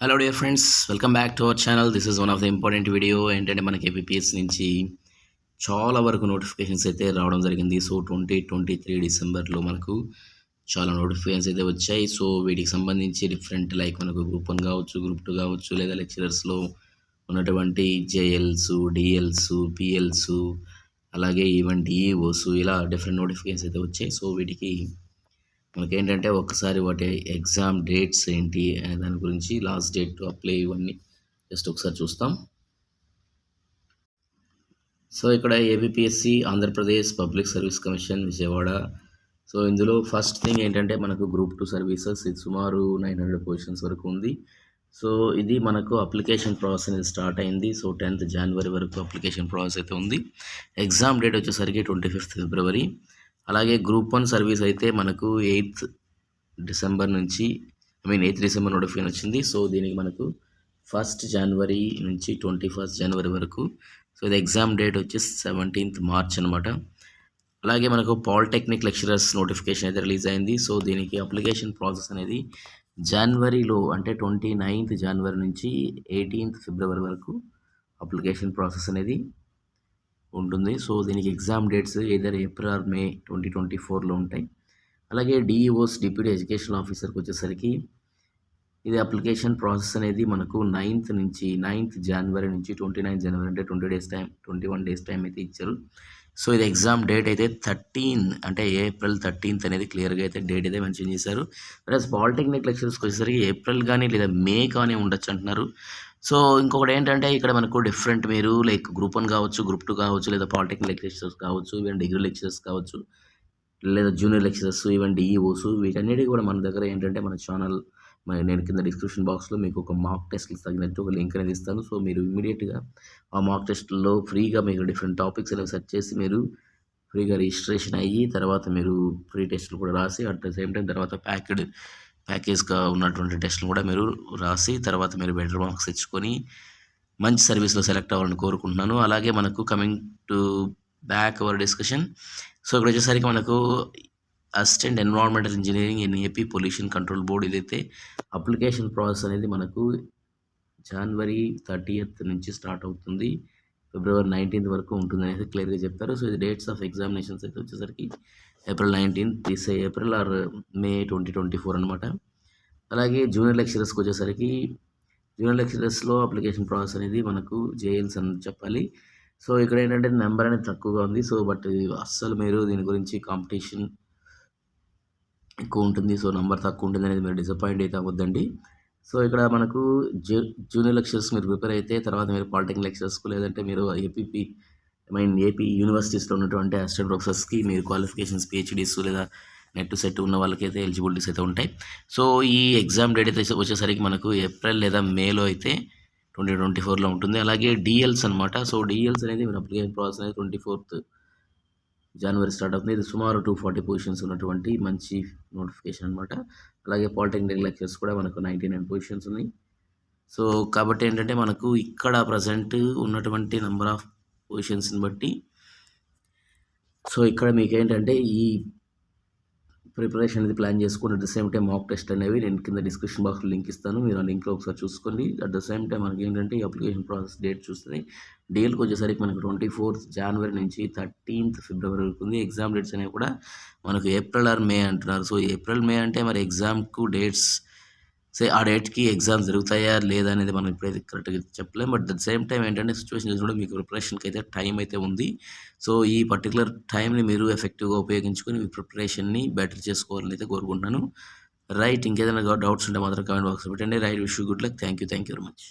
Hello dear friends, welcome back to our channel. This is one of the important video. ఏంటంటే మనకి APS నుంచి చాలా వరకు notifications అయితే రావడం జరిగింది. సో 2023 డిసెంబర్లో మనకు చాలా నోటిఫికేషన్స్ అయితే వచ్చాయి. సో వీటికి సంబంధించి డిఫరెంట్ లైక్ మనకు గ్రూప్ 1 కావచ్చు, గ్రూప్ 2 కావచ్చు, లేదా లెక్చరర్స్లో ఉన్నటువంటి జేఎల్స్, డిఎల్స్, పిఎల్స్, అలాగే ఈవెన్ డిఈఓస్ ఇలా డిఫరెంట్ నోటిఫికేషన్స్ అయితే వచ్చాయి. సో వీటికి మనకేంటంటే ఒక్కసారి వాటి ఎగ్జామ్ డేట్స్ ఏంటి అనే దాని గురించి, లాస్ట్ డేట్ టు అప్లై, ఇవన్నీ జస్ట్ ఒకసారి చూస్తాం. సో ఇక్కడ APSC Andhra Pradesh public service commission Vijayawada. So ఇందులో ఫస్ట్ థింగ్ ఏంటంటే మనకు గ్రూప్ 2 సర్వీసెస్, ఇది సుమారు 900 పొజిషన్స్ వరకు ఉంది. సో ఇది మనకు అప్లికేషన్ ప్రాసెస్ అనేది స్టార్ట్ అయింది. సో 10th జనవరి వరకు అప్లికేషన్ ప్రాసెస్ అయితే ఉంది. ఎగ్జామ్ డేట్ వచ్చేసరికి 25th ఫిబ్రవరి. అలాగే గ్రూప్ 1 సర్వీస్ అయితే మనకు 8th డిసెంబర్ నుంచి 8th డిసెంబర్ నోటిఫికేషన్ వచ్చింది. సో దీనికి మనకు 1st జనవరి నుంచి 21st జనవరి వరకు. సో ఇది ఎగ్జామ్ డేట్ వచ్చి 17th మార్చ్ అనమాట. అలాగే మనకు పాలిటెక్నిక్ లెక్చరర్స్ నోటిఫికేషన్ అయితే రిలీజ్ అయింది. సో దీనికి అప్లికేషన్ ప్రాసెస్ అనేది జనవరిలో, అంటే 29th జనవరి నుంచి 18th ఫిబ్రవరి వరకు అప్లికేషన్ ప్రాసెస్ అనేది ఉంటుంది. సో దీనికి exam dates either April or May 2024లో ఉంటాయి. అలాగే డిఈఓస్, డిప్యూటీ ఎడ్యుకేషన్ ఆఫీసర్కి వచ్చేసరికి ఇది అప్లికేషన్ ప్రాసెస్ అనేది మనకు 9th జనవరి నుంచి 29th జనవరి, అంటే 21 డేస్ టైం అయితే ఇచ్చారు. సో ఇది ఎగ్జామ్ డేట్ అయితే 13, అంటే ఏప్రిల్ 13th అనేది క్లియర్గా అయితే డేట్ అయితే మెన్షన్ చేశారు. ప్లస్ పాలిటెక్నిక్ లెక్చరర్స్కి వచ్చేసరికి ఏప్రిల్ కానీ లేదా మే కానీ ఉండొచ్చు అంటున్నారు. సో ఇంకొకటి ఏంటంటే ఇక్కడ మనకు డిఫరెంట్, మీరు లైక్ గ్రూప్ 1 కావచ్చు, గ్రూప్ 2 కావచ్చు, లేదా పాలిటెక్నిక్ లెక్చరర్స్ కావచ్చు, ఈవెన్ డిగ్రీ లెక్చరర్స్ కావచ్చు, లేదా జూనియర్ లెక్చరర్స్, ఈవెన్ డిఈఓస్, వీటన్నిటికీ కూడా మన దగ్గర ఏంటంటే మన ఛానల్, నేను కింద డిస్క్రిప్షన్ బాక్స్లో మీకు ఒక మాక్ టెస్ట్కి తగినట్టు ఒక లింక్ అనేది ఇస్తాను. సో మీరు ఇమీడియట్గా ఆ మాక్ టెస్ట్లో ఫ్రీగా మీకు డిఫరెంట్ టాపిక్స్ అనేవి సెర్చ్ చేసి మీరు ఫ్రీగా రిజిస్ట్రేషన్ అయ్యి తర్వాత మీరు ఫ్రీ టెస్టులు కూడా రాసి, అట్ ద సేమ్ టైం తర్వాత ప్యాకేజ్గా ఉన్నటువంటి టెస్టులు కూడా మీరు రాసి తర్వాత మీరు బెటర్ మార్క్స్ తెచ్చుకొని మంచి సర్వీస్లో సెలెక్ట్ అవ్వాలని కోరుకుంటున్నాను. అలాగే మనకు coming to back our discussion. So ఇక్కడ వచ్చేసరికి మనకు assistant environmental engineering in AP pollution control board, ఇదైతే అప్లికేషన్ ప్రాసెస్ అనేది మనకు జనవరి 30th నుంచి స్టార్ట్ అవుతుంది, ఫిబ్రవరి 19th వరకు ఉంటుంది అనేది క్లియర్గా చెప్పారు. సో ఇది డేట్స్ ఆఫ్ ఎగ్జామినేషన్స్ అయితే వచ్చేసరికి ఏప్రిల్ 19th, ఏప్రిల్ ఆర్ మే 2024 అనమాట. అలాగే జూనియర్ లెక్చరర్స్కి వచ్చేసరికి, జూనియర్ లెక్చరర్స్లో అప్లికేషన్ ప్రాసెస్ అనేది మనకు జేఎల్స్ అని చెప్పాలి. సో ఇక్కడ ఏంటంటే నెంబర్ అనేది తక్కువగా ఉంది. సో బట్ అస్సలు మీరు దీని గురించి కాంపిటీషన్ ఎక్కువ ఉంటుంది. సో నెంబర్ తక్కువ ఉంటుంది అనేది మీరు డిసప్పాయింట్ అయితే అవ్వద్దండి. సో ఇక్కడ మనకు జూనియర్ లెక్చరర్స్ మీరు ప్రిపేర్ అయితే తర్వాత మీరు పాలిటెక్నిక్ లెక్చరర్స్కు, లేదంటే మీరు ఏపీ యూనివర్సిటీస్లో ఉన్నటువంటి అసిస్టెంట్ ప్రొఫెసర్స్కి మీరు క్వాలిఫికేషన్స్, పిహెచ్డీస్ లేదా నెట్ సెట్ ఉన్న వాళ్ళకైతే ఎలిజిబిలిటీస్ అయితే ఉంటాయి. సో ఈ ఎగ్జామ్ డేట్ అయితే వచ్చేసరికి మనకు ఏప్రిల్ లేదా మేలో అయితే 2024లో ఉంటుంది. అలాగే డిఎల్స్ అనమాట. సో డిఎల్స్ అనేది మీరు అప్లికేషన్ ప్రాసెస్ అనేది 24th జనవరి స్టార్ట్ అవుతుంది. ఇది సుమారు 240 పొజిషన్స్ ఉన్నటువంటి మంచి నోటిఫికేషన్ అనమాట. అలాగే పాలిటెక్నిక్ లెక్చర్స్ కూడా మనకు 99 పొజిషన్స్ ఉన్నాయి. సో కాబట్టి ఏంటంటే మనకు ఇక్కడ ప్రజెంట్ ఉన్నటువంటి నెంబర్ ఆఫ్ పొజిషన్స్ని బట్టి, సో ఇక్కడ మీకు ఏంటంటే ఈ ప్రిపరేషన్ అనేది ప్లాన్ చేసుకుని, at the same time mock test అనేవి నేను కింద డిస్క్రిప్షన్ బాక్స్లో లింక్ ఇస్తాను, మీరు ఆ లింక్లో ఒకసారి చూసుకోండి. అట్ ద సేమ్ టైం మనకి ఏంటంటే ఈ అప్లికేషన్ ప్రాసెస్ డేట్ చూస్తుంది. డేట్కి వచ్చేసరికి మనకు 24th జనవరి నుంచి 13th ఫిబ్రవరి వరకు ఉంది. ఎగ్జామ్ డేట్స్ అనేవి కూడా మనకు ఏప్రిల్ ఆర్ మే అంటున్నారు. సో ఏప్రిల్ మే అంటే మరి ఎగ్జామ్కు డేట్స్ ఆ డేట్కి ఎగ్జామ్స్ జరుగుతాయా లేదా అనేది మనం ఇప్పుడైతే కరెక్ట్గా చెప్పలేం. But at the same time ఏంటంటే సిచ్యువేషన్ చూసి కూడా మీకు ప్రిపరేషన్కి అయితే టైం అయితే ఉంది. సో ఈ పర్టికులర్ టైంని మీరు ఎఫెక్టివ్గా ఉపయోగించుకొని మీ ప్రిపరేషన్ని బెటర్ చేసుకోవాలని అయితే కోరుకుంటున్నాను. రైట్, ఇంకేదైనా డౌట్స్ ఉంటే మాత్రం కామెంట్ బాక్స్లో పెట్టండి. Right, wish you good luck. Thank you very much.